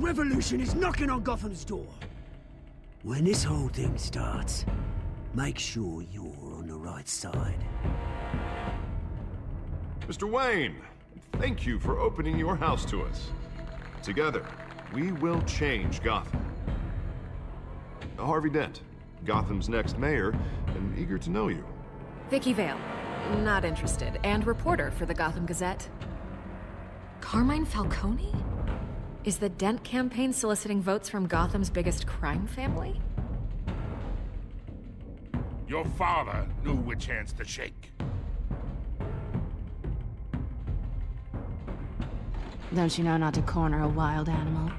revolution is knocking on Gotham's door. When this whole thing starts, make sure you're on the right side. Mr. Wayne, thank you for opening your house to us. Together, we will change Gotham. Harvey Dent, Gotham's next mayor, and eager to know you. Vicky Vale, not interested, and reporter for the Gotham Gazette. Carmine Falcone? Is the Dent campaign soliciting votes from Gotham's biggest crime family? Your father knew which hands to shake. Don't you know not to corner a wild animal?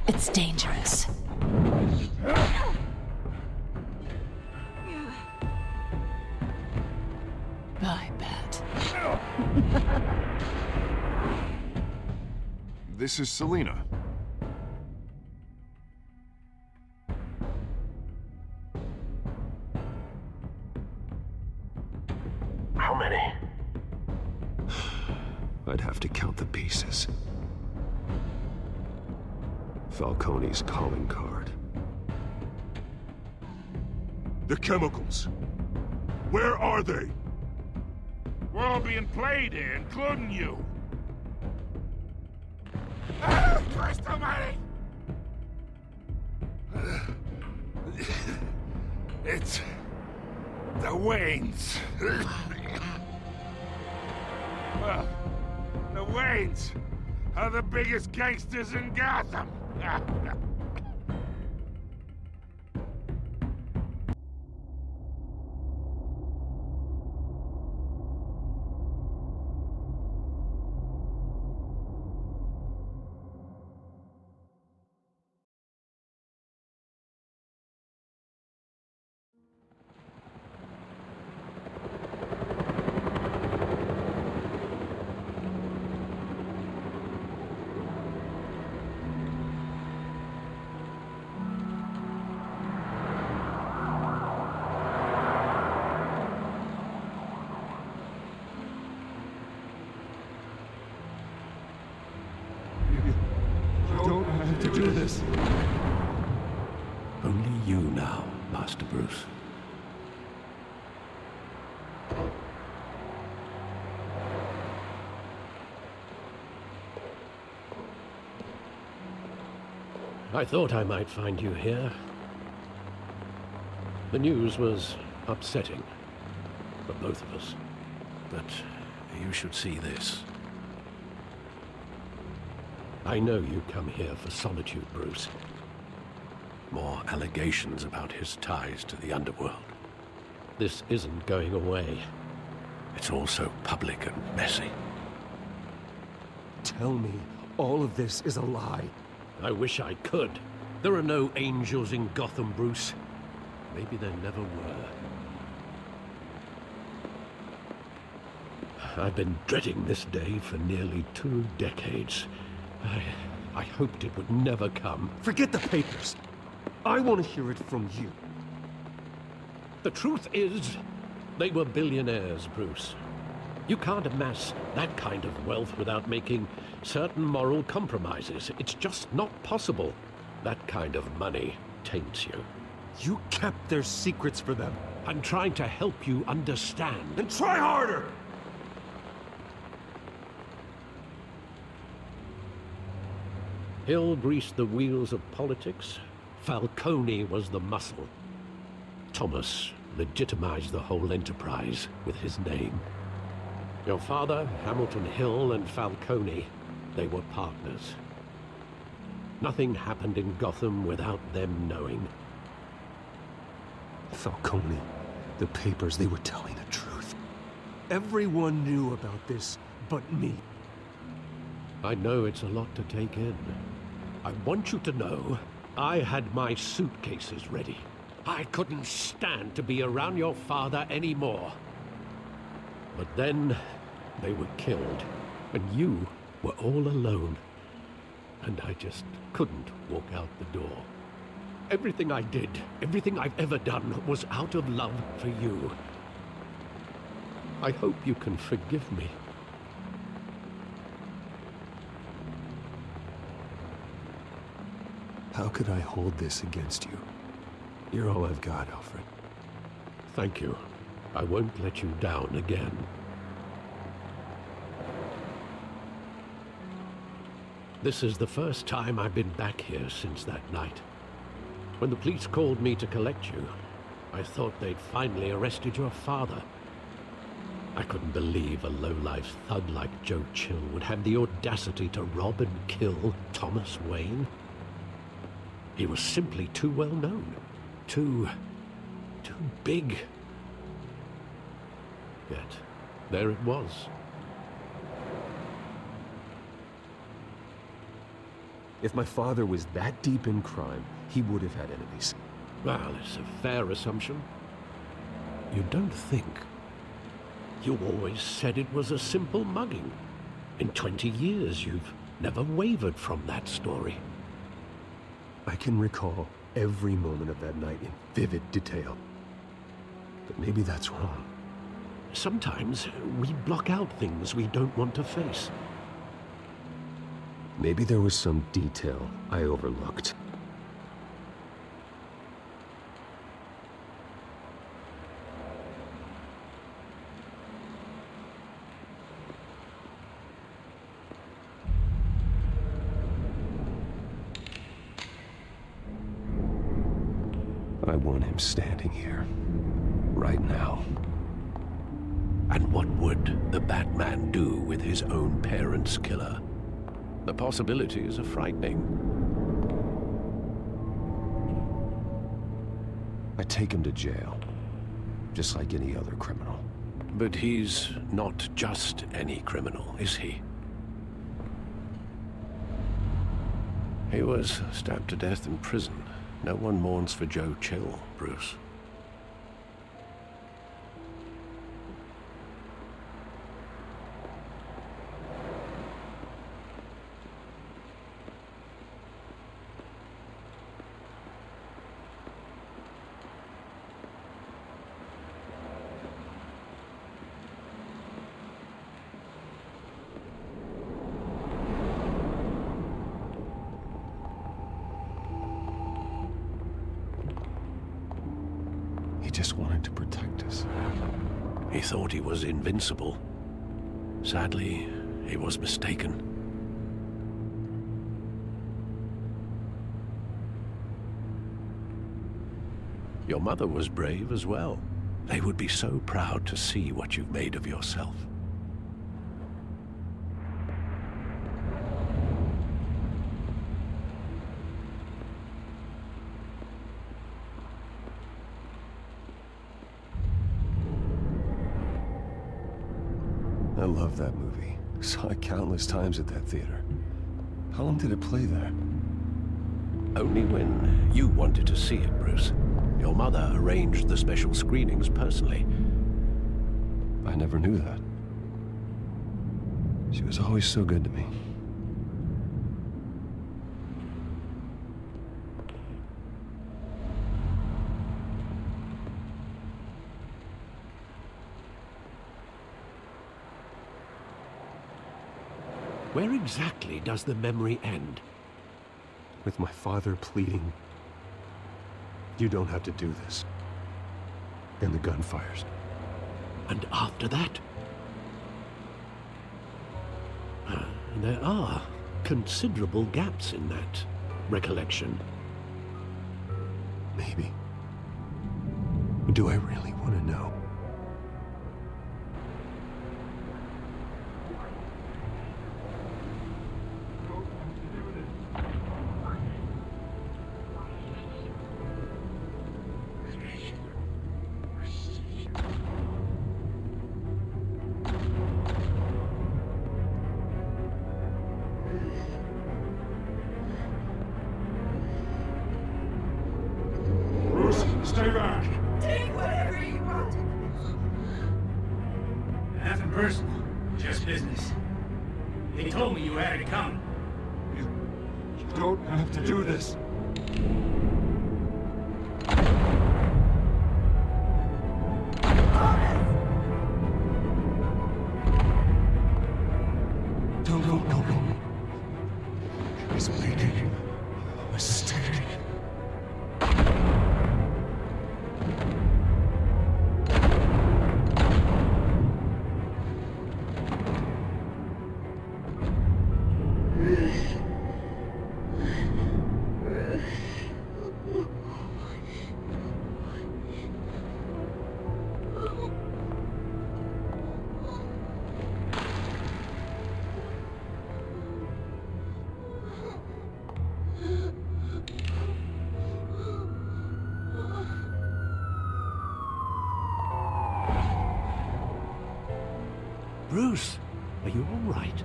It's dangerous. I bet. This is Selina. How many? I'd have to count the pieces. Falcone's calling card. The chemicals. Where are they? We're all being played here, including you. Ah, Christ almighty! It's the Waynes. Well, the Waynes are the biggest gangsters in Gotham. To do this. Only you now, Master Bruce. I thought I might find you here. The news was upsetting for both of us. But you should see this. I know you come here for solitude, Bruce. More allegations about his ties to the underworld. This isn't going away. It's all so public and messy. Tell me all of this is a lie. I wish I could. There are no angels in Gotham, Bruce. Maybe there never were. I've been dreading this day for nearly 2 decades. I hoped it would never come. Forget the papers. I want to hear it from you. The truth is, they were billionaires, Bruce. You can't amass that kind of wealth without making certain moral compromises. It's just not possible. That kind of money taints you. You kept their secrets for them. I'm trying to help you understand. Then try harder! Hill greased the wheels of politics. Falcone was the muscle. Thomas legitimized the whole enterprise with his name. Your father, Hamilton Hill, and Falcone, they were partners. Nothing happened in Gotham without them knowing. Falcone, the papers, they were telling the truth. Everyone knew about this but me. I know it's a lot to take in. I want you to know I had my suitcases ready. I couldn't stand to be around your father anymore. But then they were killed, and you were all alone. And I just couldn't walk out the door. Everything I did, everything I've ever done, was out of love for you. I hope you can forgive me. How could I hold this against you? You're all I've got, Alfred. Thank you. I won't let you down again. This is the first time I've been back here since that night. When the police called me to collect you, I thought they'd finally arrested your father. I couldn't believe a low-life thug like Joe Chill would have the audacity to rob and kill Thomas Wayne. He was simply too well known. Too big. Yet, there it was. If my father was that deep in crime, he would have had enemies. Well, it's a fair assumption. You don't think? You always said it was a simple mugging. In 20 years, you've never wavered from that story. I can recall every moment of that night in vivid detail. But maybe that's wrong. Sometimes we block out things we don't want to face. Maybe there was some detail I overlooked. I want him standing here, right now. And what would the Batman do with his own parents' killer? The possibilities are frightening. I take him to jail, just like any other criminal. But he's not just any criminal, is he? He was stabbed to death in prison. No one mourns for Joe Chill, Bruce. He just wanted to protect us. He thought he was invincible. Sadly, he was mistaken. Your mother was brave as well. They would be so proud to see what you've made of yourself. I love that movie. Saw it countless times at that theater. How long did it play there? Only when you wanted to see it, Bruce. Your mother arranged the special screenings personally. I never knew that. She was always so good to me. Where exactly does the memory end? With my father pleading, "You don't have to do this." And the gun fires. And after that? There are considerable gaps in that recollection. Maybe. Do I really want to know? Stay back! Take whatever you want. Nothing personal, just business. They told me you had it coming. You don't have to do this. Don't. He's bleeding. mistake. Bruce, are you all right?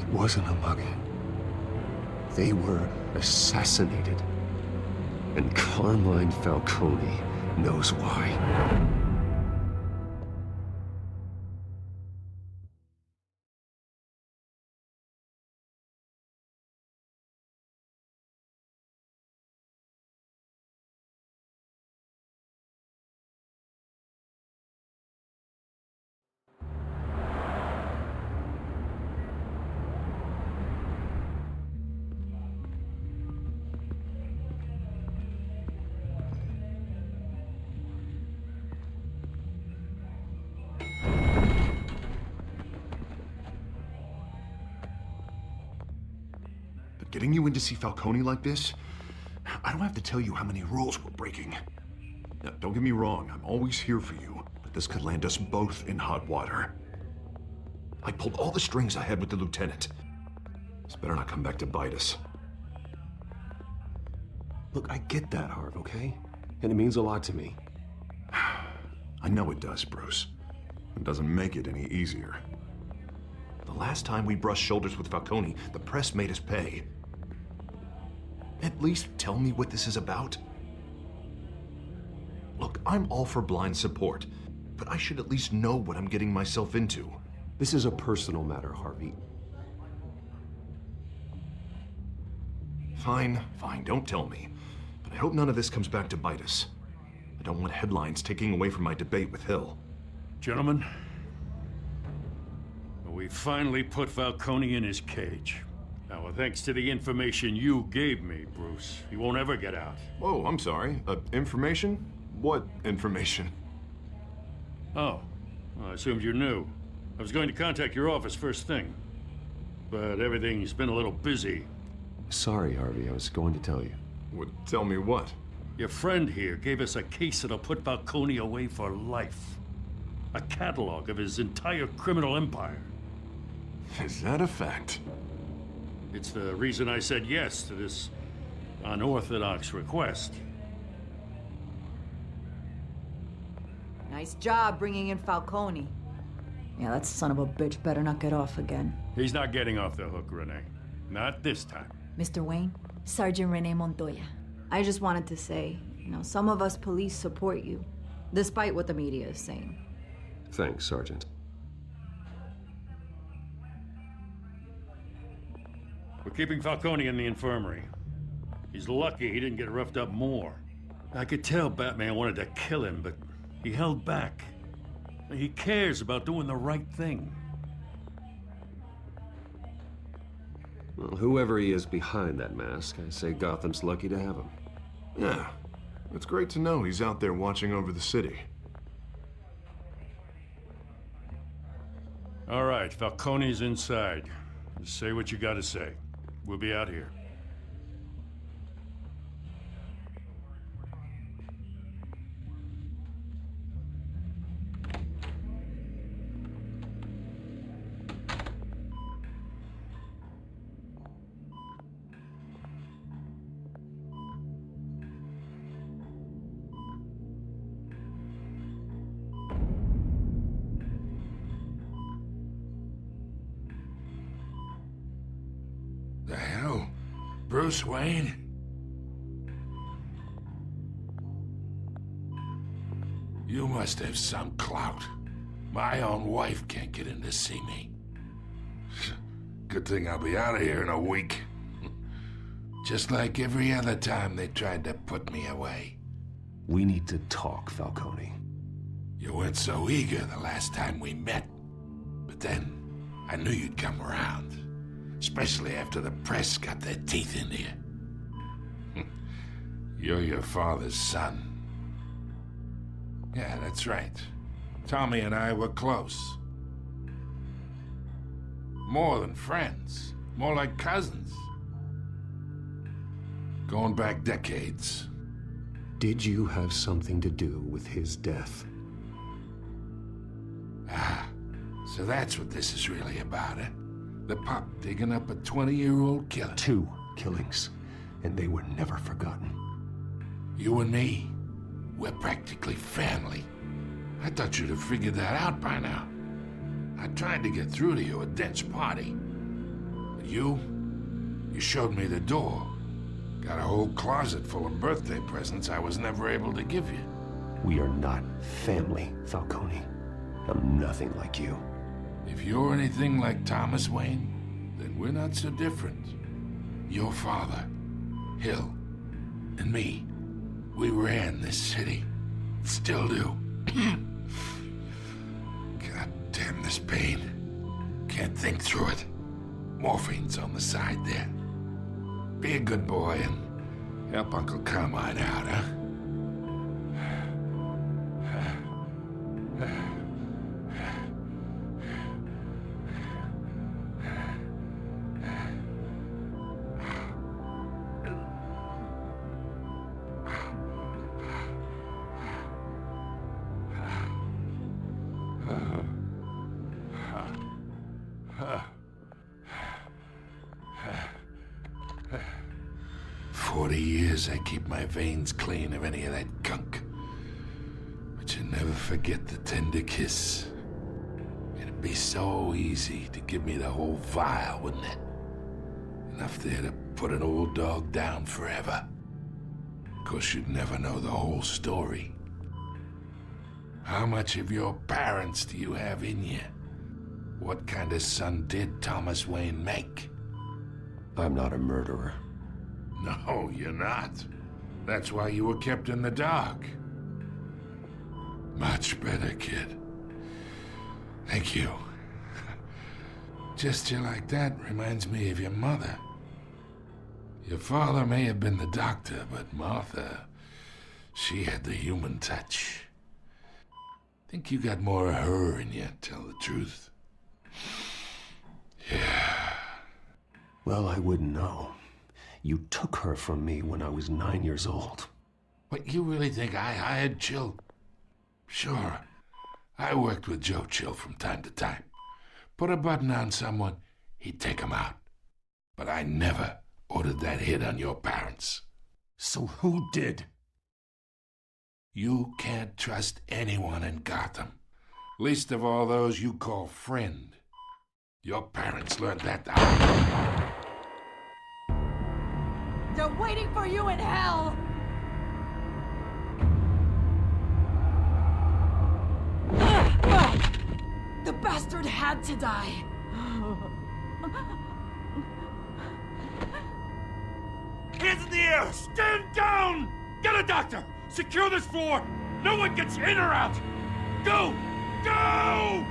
It wasn't a mugging. They were assassinated. And Carmine Falcone knows why. Getting you in to see Falcone like this? I don't have to tell you how many rules we're breaking. Now, don't get me wrong, I'm always here for you, but this could land us both in hot water. I pulled all the strings I had with the lieutenant. This better not come back to bite us. Look, I get that, Harv, okay? And it means a lot to me. I know it does, Bruce. It doesn't make it any easier. The last time we brushed shoulders with Falcone, the press made us pay. At least tell me what this is about. Look, I'm all for blind support, but I should at least know what I'm getting myself into. This is a personal matter, Harvey. Fine, don't tell me. But I hope none of this comes back to bite us. I don't want headlines taking away from my debate with Hill. Gentlemen, we finally put Falcone in his cage. Now, thanks to the information you gave me, Bruce, he won't ever get out. Oh, I'm sorry. Information? What information? Oh, well, I assumed you knew. I was going to contact your office first thing, but everything's been a little busy. Sorry, Harvey, I was going to tell you. Would tell me what? Your friend here gave us a case that'll put Falcone away for life. A catalog of his entire criminal empire. Is that a fact? It's the reason I said yes to this unorthodox request. Nice job bringing in Falcone. Yeah, that son of a bitch better not get off again. He's not getting off the hook, Renee. Not this time. Mr. Wayne, Sergeant Renee Montoya. I just wanted to say, some of us police support you, despite what the media is saying. Thanks, Sergeant. We're keeping Falcone in the infirmary. He's lucky he didn't get roughed up more. I could tell Batman wanted to kill him, but he held back. He cares about doing the right thing. Well, whoever he is behind that mask, I say Gotham's lucky to have him. Yeah, it's great to know he's out there watching over the city. All right, Falcone's inside. Just say what you gotta say. We'll be out here. The hell? Bruce Wayne? You must have some clout. My own wife can't get in to see me. Good thing I'll be out of here in a week. Just like every other time they tried to put me away. We need to talk, Falcone. You weren't so eager the last time we met. But then, I knew you'd come around. Especially after the press got their teeth into you. You're your father's son. Yeah, that's right. Tommy and I were close. More than friends. More like cousins. Going back decades. Did you have something to do with his death? Ah, so that's what this is really about, eh? The pup digging up a 20-year-old killer. 2 killings, and they were never forgotten. You and me, we're practically family. I thought you'd have figured that out by now. I tried to get through to you at Dent's party. But you showed me the door. Got a whole closet full of birthday presents I was never able to give you. We are not family, Falcone. I'm nothing like you. If you're anything like Thomas Wayne, then we're not so different. Your father, Hill, and me, we ran this city. Still do. God damn this pain. Can't think through it. Morphine's on the side there. Be a good boy and help Uncle Carmine out, huh? 40 years I keep my veins clean of any of that gunk. But you never forget the tender kiss. It'd be so easy to give me the whole vial, wouldn't it? Enough there to put an old dog down forever. Of course, you'd never know the whole story. How much of your parents do you have in you? What kind of son did Thomas Wayne make? I'm not a murderer. No, you're not. That's why you were kept in the dark. Much better, kid. Thank you. Gesture like that reminds me of your mother. Your father may have been the doctor, but Martha, she had the human touch. Think you got more of her in you, tell the truth. Yeah. Well, I wouldn't know. You took her from me when I was 9 years old. What, you really think I hired Chill? Sure. I worked with Joe Chill from time to time. Put a button on someone, he'd take him out. But I never ordered that hit on your parents. So who did? You can't trust anyone in Gotham. Least of all those you call friend. Your parents learned that out. They're waiting for you in hell! The bastard had to die! Hands in the air! Stand down! Get a doctor! Secure this floor! No one gets in or out! Go! Go!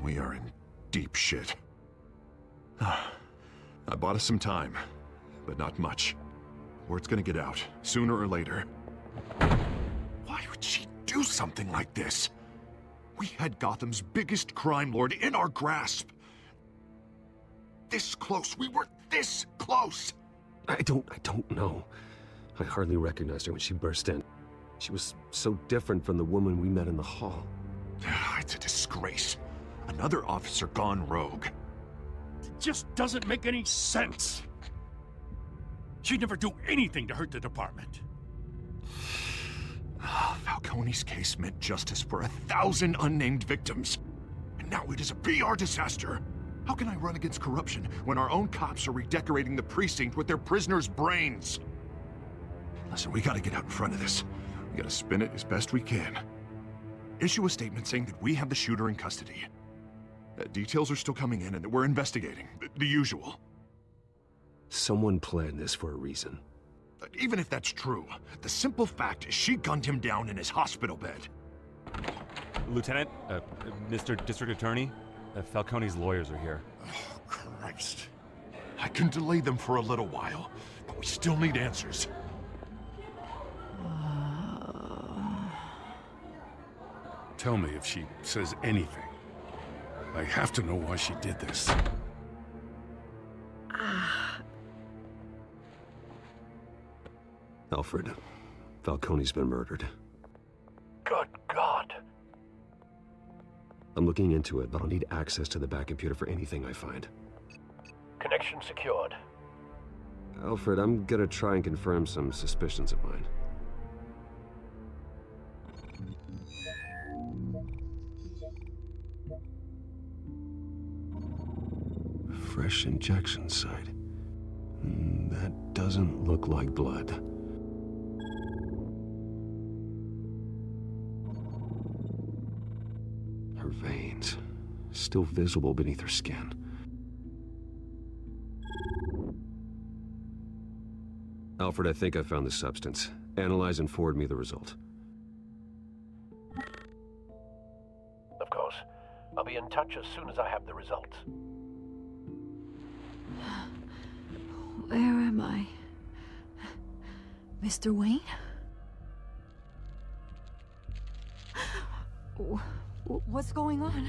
We are in deep shit. I bought us some time, but not much. Word's gonna get out, sooner or later. Why would she do something like this? We had Gotham's biggest crime lord in our grasp. This close, we were this close! I don't know. I hardly recognized her when she burst in. She was so different from the woman we met in the hall. It's a disgrace. Another officer gone rogue. It just doesn't make any sense. She'd never do anything to hurt the department. Falcone's case meant justice for 1,000 unnamed victims. And now it is a PR disaster. How can I run against corruption when our own cops are redecorating the precinct with their prisoners' brains? Listen, we gotta get out in front of this. We gotta spin it as best we can. Issue a statement saying that we have the shooter in custody. Details are still coming in and that we're investigating. The usual. Someone planned this for a reason. Even if that's true, the simple fact is she gunned him down in his hospital bed. Lieutenant, Mr. District Attorney, Falcone's lawyers are here. Oh, Christ. I can delay them for a little while, but we still need answers. Tell me if she says anything. I have to know why she did this. Alfred, Falcone's been murdered. Good God. I'm looking into it, but I'll need access to the back computer for anything I find. Connection secured. Alfred, I'm gonna try and confirm some suspicions of mine. Fresh injection site. That doesn't look like blood. Her veins, still visible beneath her skin. Alfred, I think I found the substance. Analyze and forward me the result. Of course. I'll be in touch as soon as I have the results. Where am I? Mr. Wayne? What's going on?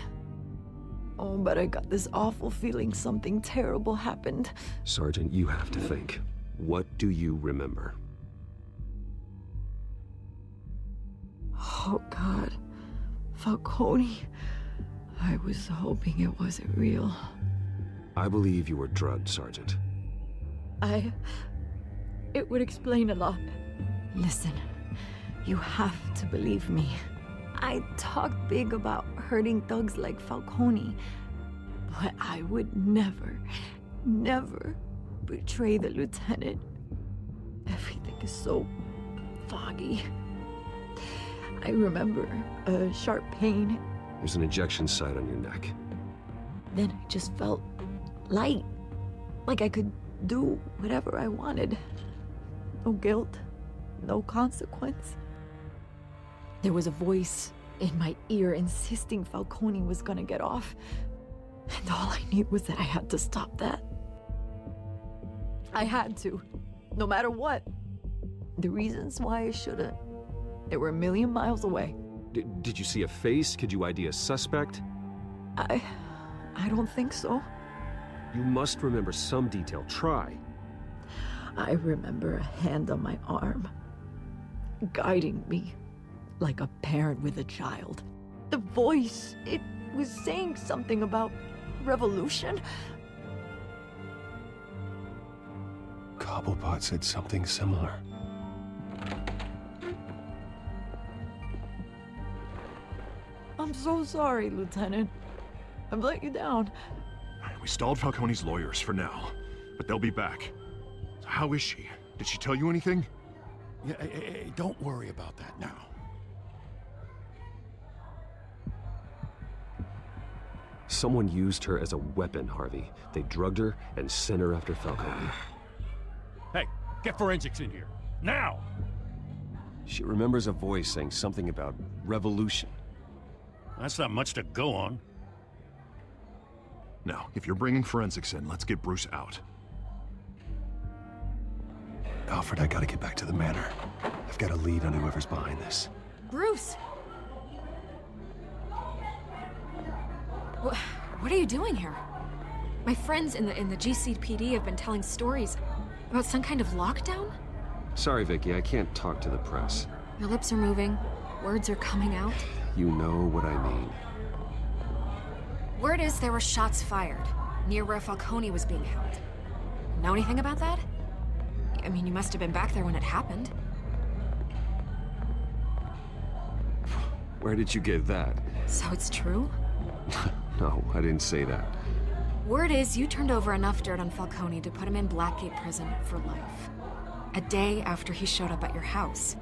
Oh, but I got this awful feeling something terrible happened. Sergeant, you have to think. What do you remember? Oh, God. Falcone. I was hoping it wasn't real. I believe you were drugged, Sergeant. It would explain a lot. Listen, you have to believe me. I talked big about hurting thugs like Falcone, but I would never, never betray the lieutenant. Everything is so foggy. I remember a sharp pain. There's an injection site on your neck. Then I just felt light, like I could do whatever I wanted. No guilt, no consequence. There was a voice in my ear insisting Falcone was gonna get off. And all I knew was that I had to stop that. I had to, no matter what. The reasons why I shouldn't, they were a million miles away. Did you see a face? Could you ID a suspect? I don't think so. You must remember some detail. Try. I remember a hand on my arm, guiding me like a parent with a child. The voice, it was saying something about revolution. Cobblepot said something similar. I'm so sorry, Lieutenant. I've let you down. We stalled Falcone's lawyers for now, but they'll be back. So how is she? Did she tell you anything? Yeah, don't worry about that now. Someone used her as a weapon, Harvey. They drugged her and sent her after Falcone. Hey, get forensics in here. Now! She remembers a voice saying something about revolution. That's not much to go on. Now, if you're bringing forensics in, let's get Bruce out. Alfred, I gotta get back to the manor. I've got a lead on whoever's behind this. Bruce! What are you doing here? My friends in the GCPD have been telling stories about some kind of lockdown? Sorry, Vicky, I can't talk to the press. Your lips are moving. Words are coming out. You know what I mean. Word is there were shots fired near where Falcone was being held. Know anything about that? I mean, you must have been back there when it happened. Where did you get that? So it's true? No, I didn't say that. Word is you turned over enough dirt on Falcone to put him in Blackgate Prison for life. A day after he showed up at your house.